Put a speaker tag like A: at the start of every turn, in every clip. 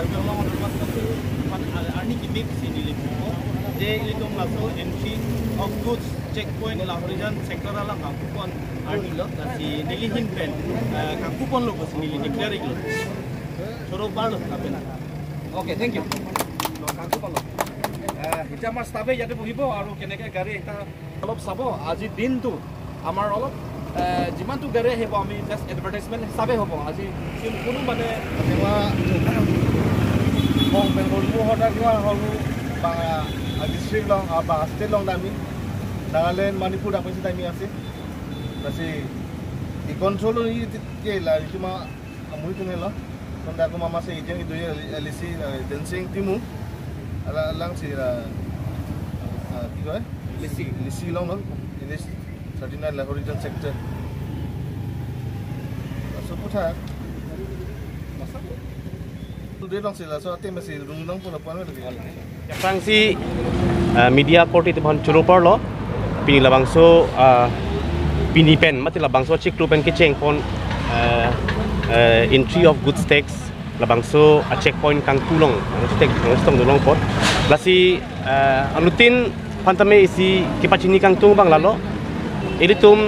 A: Karbianglong Ottomas kasi ani kimip sinili mo je itong laso entry of goods checkpoint Lahorijan sector lang ang kupon ani lo kasi nilihin pen kang kupon lo kasi nili declare iglo soro balo kapen.
B: Okay, thank you. Kang kupon lo এতিয়া আমাৰ ষ্টাফে ইয়াতে বহিব আৰু কেনেকৈ গাড়ী এটা অলপ চাব আজি দিনটো আমাৰ অলপ যিমানটো গাড়ী আহিব আমি জাষ্ট এডভাৰটাইজমেণ্ট হিচাপে হ'ব আজি কোনো মানে
C: district long state long dami Nagaland Manipur apa sih dami asih masih di kontrol ini ke lah cuma amui tu nela konda aku mama saya izin itu ya LC dancing timu ala lang si tiga LC long long ini 39 Lahorijan sector so putar dia lang sila so ate masih rundang pun apa lagi
A: Frangsi media court itu bahan curupar lo, pini labangso pini pen, mati labangso cek tu pen keceng pon entry of goods tax, labangso a checkpoint kang tulong, tax tong tulong pon. Lasi anutin pantame isi kipacini kang tung bang lalo, ini tum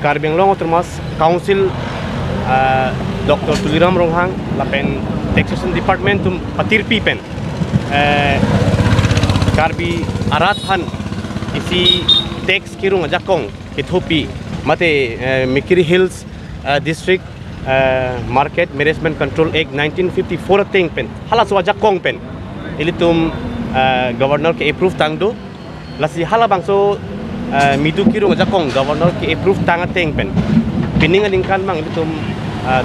A: Karbianglong Ottomas Council Dr. Tuliram Ronghang, lapen taxation department tum patirpi pen. Karbi arathan isi tax kirung ajakong kithupi mate Mikiri Hills District Market Management Control Act 1954 ateng pen hala so ajakong pen ilitum governor ke approve tangdo lasi hala bangso midu kirung ajakong governor ke approve tang ateng pen pining alingkan mang ilitum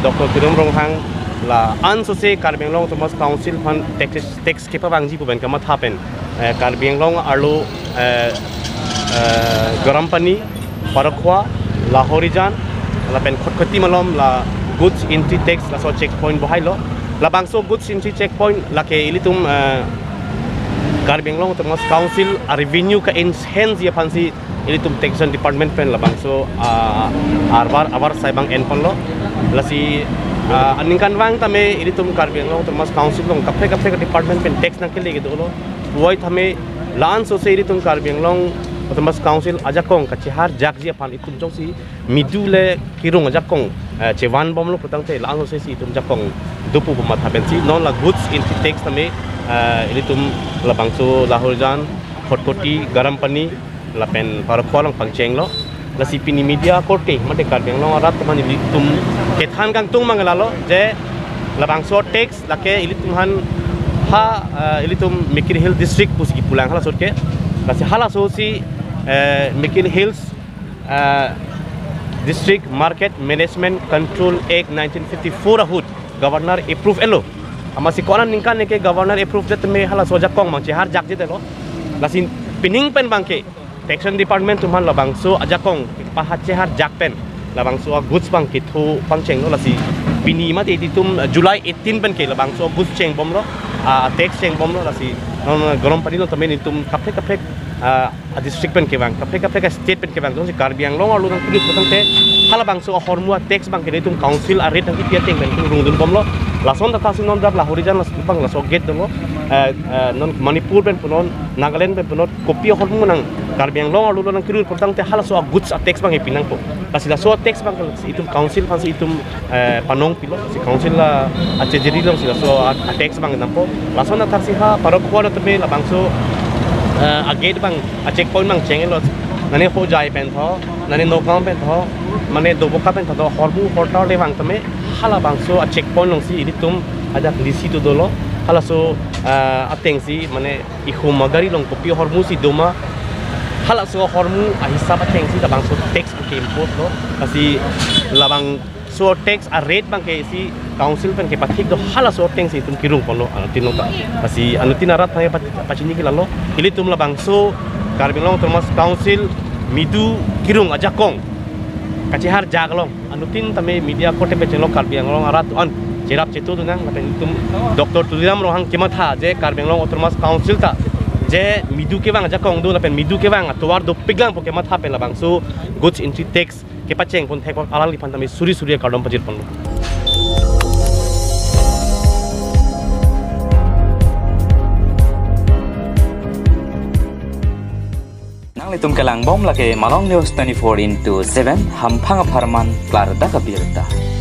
A: Dr. Tuliram Ronghang la ansose Karbianglong Ottomas Council fan tax kepa bangji puben kamat happen Karbianglong arlo garam pani Parakhwa Lahorijan la pen khotkoti malom la goods entry tax la so checkpoint bohai lo la bangso goods entry checkpoint la ke ilitum Karbianglong Ottomas Council a revenue ka enhance ya fansi ilitum taxation department pen la bangso abar saibang enpon lo la si aningkan wang tame ini tum Karbianglong Ottomas Council long kapre ka department pen tax nang kele gitu lo woi tame lan so se ini tum Karbianglong Ottomas Council ajakong kachihar jakji apan itum jong si midule kirung ajakong chewan bom lo putang te lan so se si itum jakong dupu bomat hapen si non la goods entry tax tame ini tum la bangso Lahorijan khotkoti garam pani la pen Parakhwa long pangcheng lo la si pini media korte mate Karbianglong arat teman ilitum kethan kang tung mangalalo je labangso tax lake ilitum han ha ilitum Mikiri Hills District pusi pulang hala sorke lasi hala so si Mikiri Hills District Market Management Control Act 1954 ahut governor approve elo amasi koran ningkan ke governor approve jet me hala so jakong mang har jak jete lo lasi pining pen bangke taxation department tuman labangso ajakong pahat har jak pen labangso goods bang kithu pangcheng lo lasi pini mate ditum July 18 pen ke labangso goods cheng bom lo tax cheng bom lo lasi non garam pani lo tamen itum kaphe a district pen ke bang kaphe state pen ke bang si Karbianglong lo nang kidut potang te hala bangso hormua tax bang ke ditum council a rate nang kitia teng pen rungdun bom lo lason ta tasin non dar Lahorijan las bang la so gate lo non Manipur pen punon Nagaland pen punot kopi hormu nang Karbianglong lo nang kidut potang te hala so goods a tax bang e pinang po lasi la so tax bang itum council fansi itum panong pilo si council la achejeri long si la so a tax bang nampo lason ta si ha Parakhwa na tabe la bangso a gate bang a checkpoint bang cheng lo nane ho jai pen tho nane nokam pen tho mane doboka pen tho hormu portal le bang tame hala bangso a checkpoint long si itum ada lisi to dolo hala so ateng si mane ihumagari long kopi hormu si doma hala so hormu a hisab ateng si labang so tax ke import lo kasi labang so tax a rate bang ke si council pen ke pathik do hala so tax si tum kirung polo tino ta kasi anutin arat phay pachini ki lalo ili tum labang so Karbianglong Ottomas Council midu kirung ajakong kachihar jaglong anutin tame media kote pe chelo Karbianglong arat on jerap chetu dunang lapen tum Dr. Tuliram Ronghang kematha je Karbianglong Ottomas Council ta je midu ke bang ajakong do lapen midu ke bang atwar do piglang po kematha pe labang so goods entry tax ke pacheng pun thek alal li pantami suri kadom pajir pon
D: itum kelang bom lake Malong News 24/7 hampang aparman klar da kabirta.